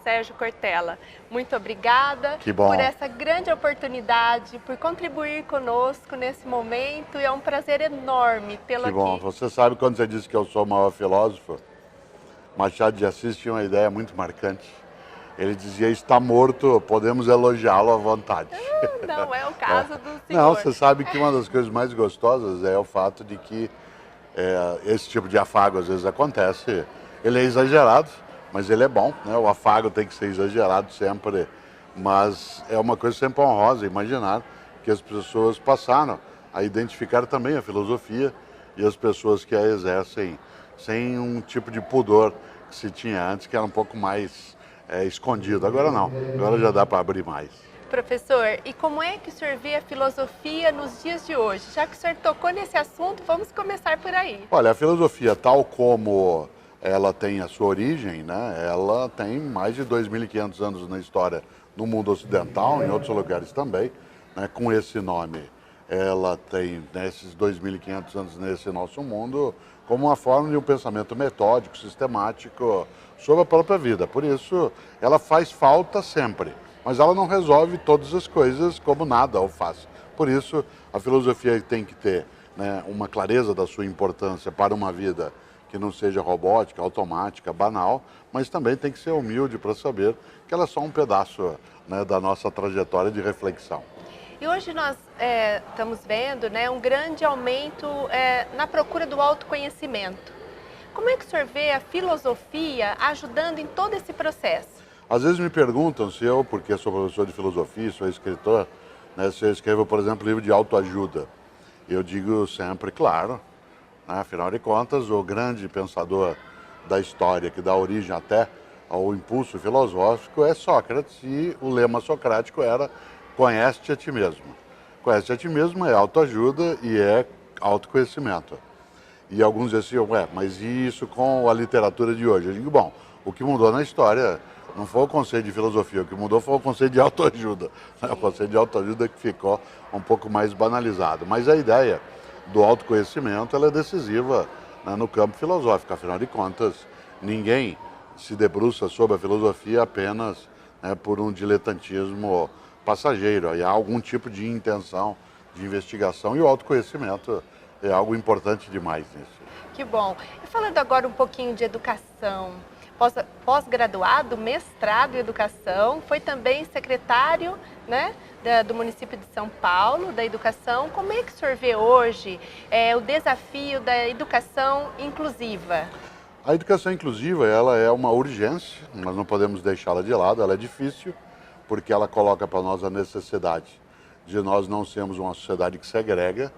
Sérgio Cortella, muito obrigada por essa grande oportunidade, por contribuir conosco nesse momento, e é um prazer enorme tê-lo aqui. Que bom. Você sabe, quando você disse que eu sou o maior filósofo, Machado de Assis tinha uma ideia muito marcante. Ele dizia: está morto, podemos elogiá-lo à vontade. Não é o caso do senhor. Não, você sabe que uma das coisas mais gostosas é o fato de que esse tipo de afago às vezes acontece. Ele é exagerado, mas ele é bom, né? O afago tem que ser exagerado sempre, mas é uma coisa sempre honrosa imaginar que as pessoas passaram a identificar também a filosofia e as pessoas que a exercem sem um tipo de pudor que se tinha antes, que era um pouco mais escondido. Agora não, agora já dá para abrir mais. Professor, e como é que o senhor vê a filosofia nos dias de hoje? Já que o senhor tocou nesse assunto, vamos começar por aí. Olha, a filosofia, tal como ela tem a sua origem, né, ela tem mais de 2.500 anos na história no mundo ocidental, em outros lugares também, né, com esse nome. Ela tem, né, esses 2.500 anos nesse nosso mundo como uma forma de um pensamento metódico, sistemático sobre a própria vida. Por isso, ela faz falta sempre, mas ela não resolve todas as coisas como nada o faz. Por isso, a filosofia tem que ter, né, uma clareza da sua importância para uma vida que não seja robótica, automática, banal, mas também tem que ser humilde para saber que ela é só um pedaço, né, da nossa trajetória de reflexão. E hoje nós estamos vendo, né, um grande aumento na procura do autoconhecimento. Como é que o senhor vê a filosofia ajudando em todo esse processo? Às vezes me perguntam se eu, porque sou professor de filosofia, sou escritor, né, se eu escrevo, por exemplo, livro de autoajuda. Eu digo sempre, claro, né, afinal de contas, o grande pensador da história, que dá origem até ao impulso filosófico, é Sócrates, e o lema socrático era: conhece-te a ti mesmo. Conhece-te a ti mesmo é autoajuda e é autoconhecimento. E alguns dizem assim: mas e isso com a literatura de hoje? Eu digo: bom, o que mudou na história não foi o conceito de filosofia, o que mudou foi o conceito de autoajuda. O conceito de autoajuda que ficou um pouco mais banalizado. Mas a ideia do autoconhecimento, ela é decisiva, né, no campo filosófico. Afinal de contas, ninguém se debruça sobre a filosofia apenas, né, por um diletantismo passageiro. Aí há algum tipo de intenção, de investigação, e o autoconhecimento é algo importante demais nisso. Que bom. E falando agora um pouquinho de educação, pós-graduado, mestrado em educação, foi também secretário, né, do município de São Paulo, da educação. Como é que o senhor vê hoje o desafio da educação inclusiva? A educação inclusiva, ela é uma urgência, nós não podemos deixá-la de lado, ela é difícil, porque ela coloca para nós a necessidade de nós não sermos uma sociedade que segrega.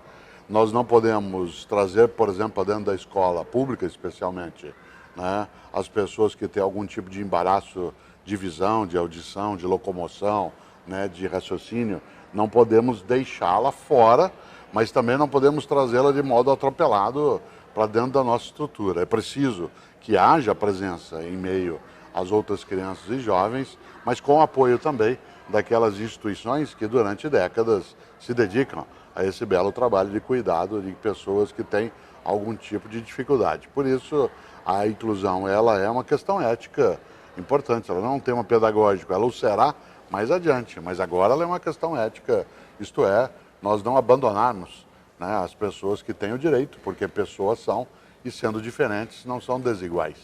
Nós não podemos trazer, por exemplo, para dentro da escola pública, especialmente, né, as pessoas que têm algum tipo de embaraço de visão, de audição, de locomoção, né, de raciocínio. Não podemos deixá-la fora, mas também não podemos trazê-la de modo atropelado para dentro da nossa estrutura. É preciso que haja presença em meio às outras crianças e jovens, mas com apoio também daquelas instituições que durante décadas se dedicam a esse belo trabalho de cuidado de pessoas que têm algum tipo de dificuldade. Por isso, a inclusão, ela é uma questão ética importante, ela não é um tema pedagógico, ela o será mais adiante, mas agora ela é uma questão ética, isto é, nós não abandonarmos, né, as pessoas que têm o direito, porque pessoas são, e sendo diferentes, não são desiguais.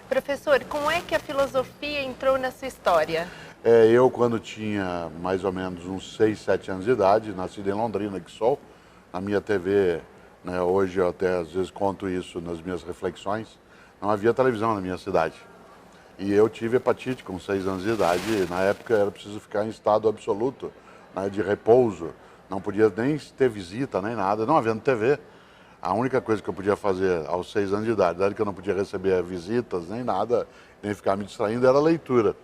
Professor, como é que a filosofia entrou na sua história? Eu, quando tinha mais ou menos uns 6, 7 anos de idade, nascido em Londrina, que sou, na minha TV, né, hoje eu até às vezes conto isso nas minhas reflexões, não havia televisão na minha cidade. E eu tive hepatite com 6 anos de idade, e na época era preciso ficar em estado absoluto, né, de repouso, não podia nem ter visita, nem nada, não havendo TV. A única coisa que eu podia fazer aos 6 anos de idade, que eu não podia receber visitas, nem nada, nem ficar me distraindo, era a leitura.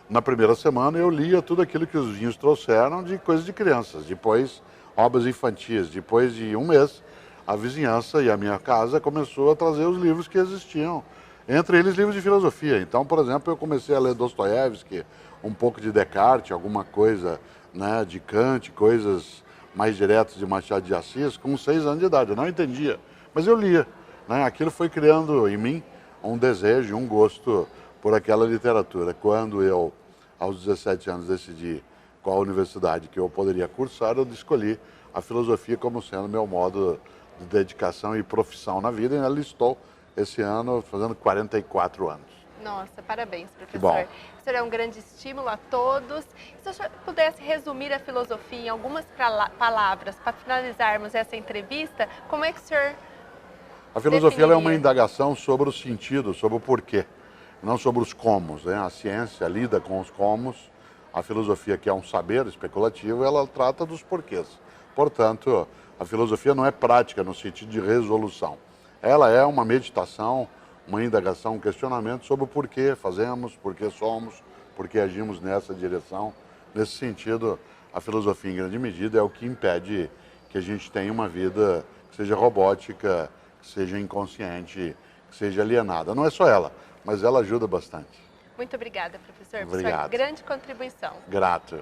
Na primeira semana eu lia tudo aquilo que os vizinhos trouxeram de coisas de crianças, depois obras infantis, depois de um mês a vizinhança e a minha casa começou a trazer os livros que existiam, entre eles livros de filosofia. Então, por exemplo, eu comecei a ler Dostoiévski, um pouco de Descartes, alguma coisa, né, de Kant, coisas mais diretas de Machado de Assis, com 6 anos de idade. Eu não entendia, mas eu lia, né? Aquilo foi criando em mim um desejo, um gosto por aquela literatura. Quando eu, aos 17 anos, decidi qual universidade que eu poderia cursar, eu escolhi a filosofia como sendo meu modo de dedicação e profissão na vida, e ela estou esse ano fazendo 44 anos. Nossa, parabéns, professor. Que bom. O senhor é um grande estímulo a todos. Se o senhor pudesse resumir a filosofia em algumas palavras para finalizarmos essa entrevista, como é que o senhor A filosofia ela é uma definiria? indagação sobre o sentido, sobre o porquê, não sobre os comos, né? A ciência lida com os comos, a filosofia, que é um saber especulativo, ela trata dos porquês. Portanto, a filosofia não é prática no sentido de resolução. Ela é uma meditação, uma indagação, um questionamento sobre o porquê fazemos, porquê somos, porquê agimos nessa direção. Nesse sentido, a filosofia, em grande medida, é o que impede que a gente tenha uma vida que seja robótica, que seja inconsciente, que seja alienada. Não é só ela, mas ela ajuda bastante. Muito obrigada, professor, por sua Obrigado. grande contribuição. Grato.